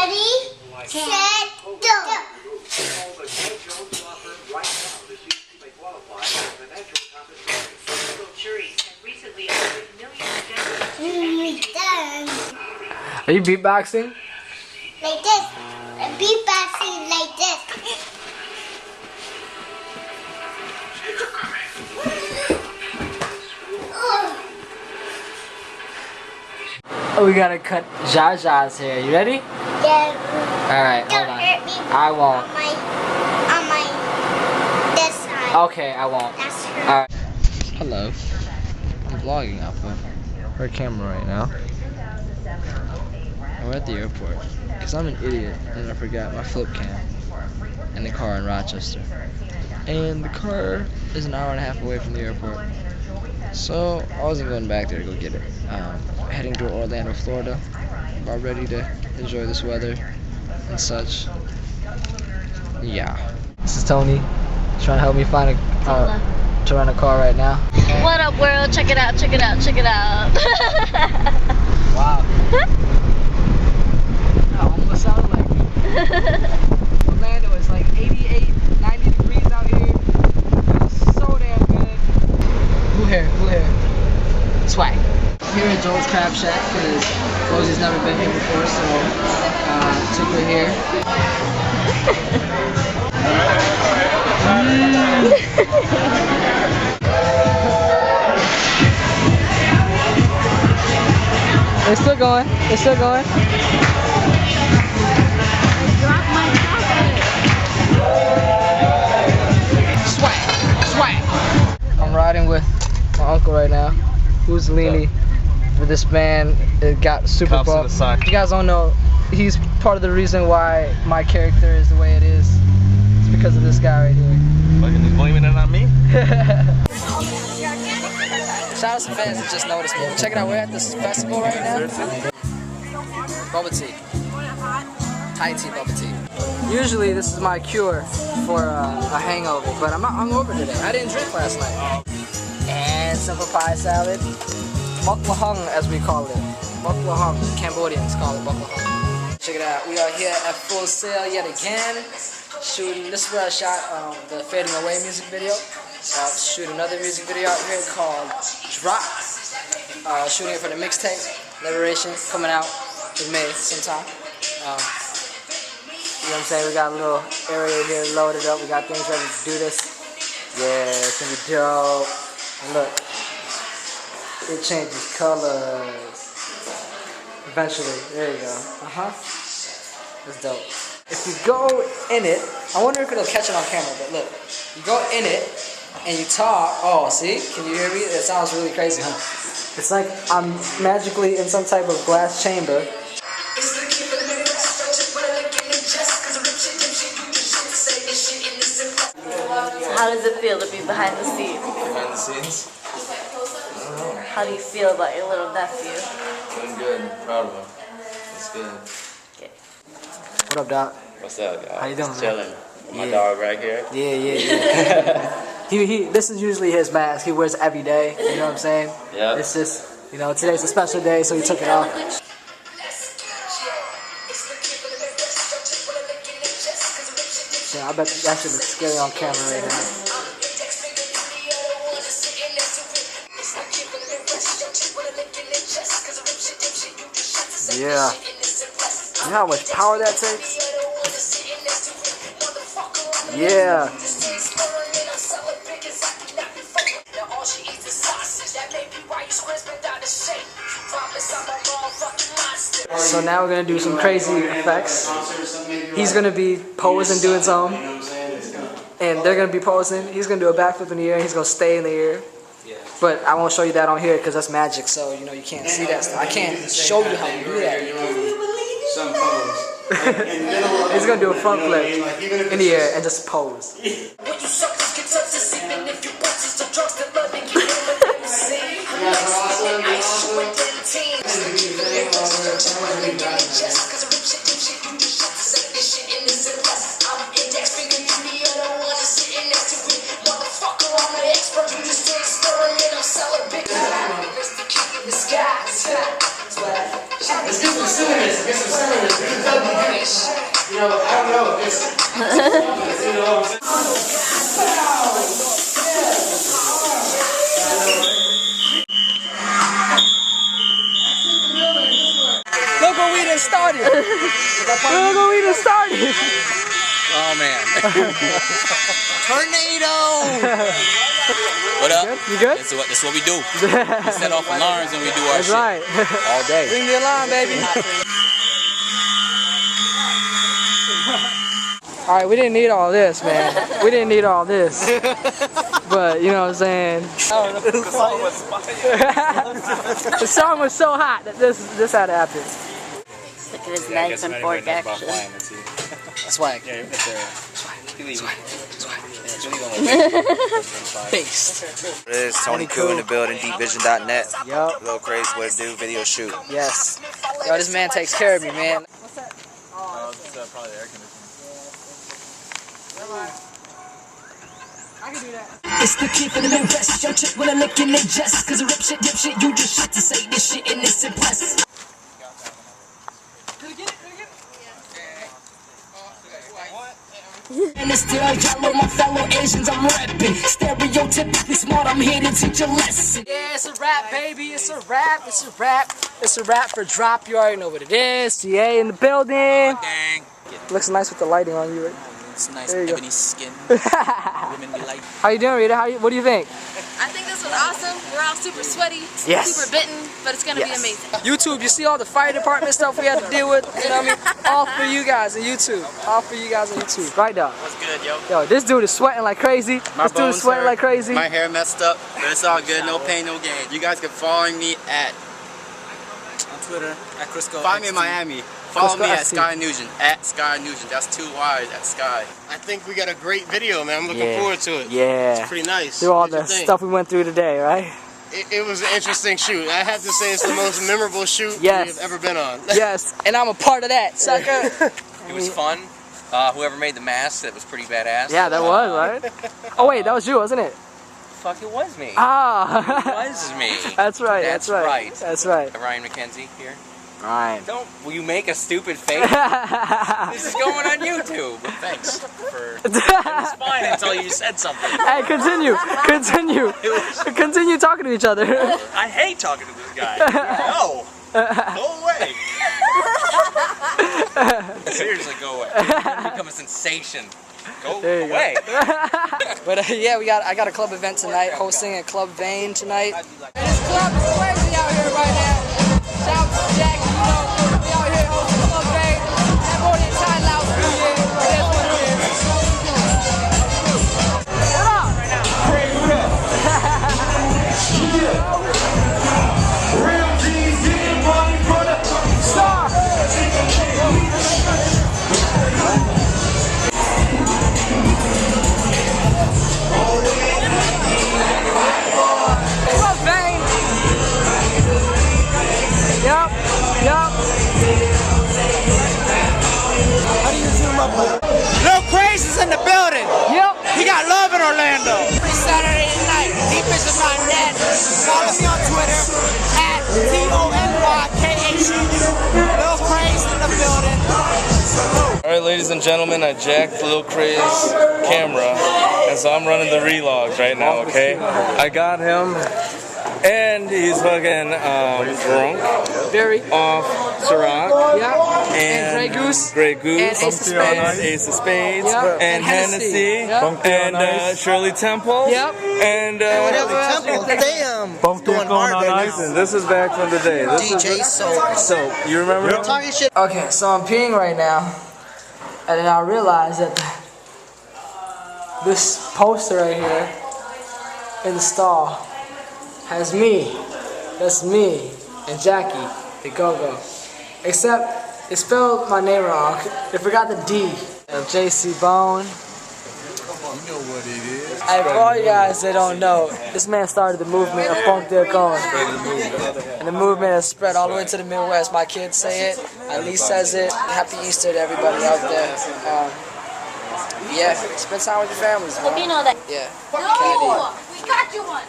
Ready, set, go. Are you beatboxing? Like this. Beatboxing like this. Oh, we gotta cut Jaja's hair. You ready? Yeah. Alright, hold on. Hurt me I won't. on my this side. Okay, I won't. That's her. Alright. Hello. I'm vlogging off of her camera right now. And we're at the airport. Because I'm an idiot and I forgot my flip cam in the car in Rochester. And the car is an hour and a half away from the airport. So I wasn't going back there to go get it. Heading to Orlando, Florida. About ready to enjoy this weather and such. Yeah. This is Tony. Trying to help me find to rent a car right now. What up, world? Check it out, check it out, check it out. Wow. That almost sounded like me. Orlando is like 88, 90 degrees out here. It's so damn good. Blue hair. Swag. Here at Joel's Crab Shack because Rosie's never been here before, so took her here. It's still going. It's still going. Swag. I'm riding with my uncle right now, who's leaning. But this man, it got super buff. You guys don't know, he's part of the reason why my character is the way it is. It's because of this guy right here. Fucking just blaming it on me? Shout out to fans that just noticed me. Check it out, we're at this festival right now. Bubble tea. High tea bubble tea. Usually this is my cure for a hangover, but I'm not hungover today. I didn't drink last night. And some papaya salad. Baklahang, as we call it. Baklahang. Cambodians call it baklahang. Check it out. We are here at Full Sail yet again. Shooting. This is where I shot the Fading Away music video. Shoot another music video out here called Drop. Shooting it for the mixtape Liberation, coming out in May sometime. You know what I'm saying? We got a little area here loaded up. We got things ready to do this. Yeah, it's gonna be dope. And look. It changes colors. Eventually. There you go. That's dope. If you go in it, I wonder if it'll catch it on camera, but look. You go in it and you talk. Oh, see? Can you hear me? It sounds really crazy, huh? It's like I'm magically in some type of glass chamber. How does it feel to be behind the scenes? Behind the scenes? How do you feel about your little nephew? Doing good. Proud of him. It's good. Okay. What up, Doc? What's up, guys? How you doing, man? Chilling. My dog right here. Yeah. This is usually his mask. He wears it every day. You know what I'm saying? Yeah. It's just, you know, today's a special day, so he took it off. Yeah, I bet that shit looks scary on camera right now. Yeah. You know how much power that takes? Yeah. So now we're gonna do some crazy effects. He's gonna be posing, doing something, and they're gonna be posing. He's gonna do a backflip in the air, and he's gonna stay in the air. But I won't show you that on here because that's magic. So you know you can't see that stuff. I can't show you how to do that. Some pose. He's gonna do a front flip in the air and just pose. Let's do it. some cinnamons. Get some cinnamons. Get some finish. You know, I don't know. Look what we done started. Look what we done started. Oh man. Tornado! What up? You good? This is what we do. We set off alarms and we do our That's shit. right. All day. Ring the alarm, baby. Alright, we didn't need all this, man. We didn't need all this. But, you know what I'm saying? The song was so hot that this had to happen. Look at his knife and fork action. Swag. Peace. It is Tony Koo in the building, deepvision.net. Yup. Lil Craze, what it do, video shoot. Yes. Yo, this man takes care of me, man. What's that? It's probably the air conditioning. I can do that. It's the kid for the Midwest. Yo, chick with a lick in their chest. Cause a rip shit, dip shit, you just shit to say this shit and it's impressed. And it's still yellow, my fellow Asians, I'm rapping. Stereotypically smart, I'm here to teach a lesson. Yeah, it's a rap, baby. It's a rap. It's a rap. It's a rap for drop. You already know what it is. CA in the building. Dang. Looks nice with the lighting on you. Right? It's nice There you ebony skin. Women be like. How you doing, Rita? What do you think? I think this was awesome. We're all super sweaty, Yes. super bitten, but it's gonna be amazing. YouTube, you see all the fire department stuff we had to deal with? You know what I mean? All for you guys on YouTube. All for you guys on YouTube. Right, dog. What's good, yo? Yo, this dude is sweating like crazy. This dude is sweating like crazy. My hair messed up, but it's all good. No pain, no gain. You guys can follow me on Twitter at Crisco. Find me in Miami. Follow me at Sky Nugent. At Sky Nugent. That's 2 Y's at Sky. I think we got a great video, man. I'm looking forward to it. Yeah. It's pretty nice. Through all the stuff we went through today, right? It was an interesting shoot. I have to say it's the most memorable shoot we've ever been on. Yes, and I'm a part of that, sucker. It was fun. Whoever made the mask, that was pretty badass. Yeah, that was, right? Oh wait, that was you, wasn't it? Fuck, it was me. Ah. It was me. That's right, That's that's right. right. That's right. Ryan McKenzie here. Ryan. Will you make a stupid face? This is going on YouTube. Thanks for. It was fine until you said something. Hey, continue. Continue talking to each other. I hate talking to this guy. No. Go away. Seriously, go away. You're gonna become a sensation. Go away. But yeah, I got a club event tonight, hosting at Club Vane tonight. This club is crazy out here right now. Shout out to Jack, you know, we out here hosting Club Vane. Have more than time out for you. It is what it is. What up? Real G's getting money for the star. Club Vane. Yup. How do you zoom up? Lil Craze is in the building. Yep. He got love in Orlando. Every Saturday night, deepvision.net. Follow me on Twitter at TONYKHU. Lil Craze in the building. Alright, ladies and gentlemen, I jacked Lil Craze's camera, and so I'm running the vlogs right now, okay? I got him, and he's fucking drunk. Very. Off Ciroc. Yep. And Grey Goose. And Ace of Spades. And Ace of Spades. Yep. And Hennessy. Yep. And Shirley Temple. Yep. And Damn. Going hard right listen, this is back from the day. This DJ is Soap. You remember him? Talking shit. Okay, so I'm peeing right now, and then I realized that this poster right here in the stall has me. That's me and Jackie, the Go-Go. Except it spelled my name wrong. They forgot the D. JC Bone. You know what it is. Hey, for all you guys that don't know, this man started the movement of Funk They're Going. And the movement has spread all the way to the Midwest. My kids say it. Ali says it. Happy Easter to everybody out there. Yeah, spend time with your families, man. You know that. Yeah. No, we got you one.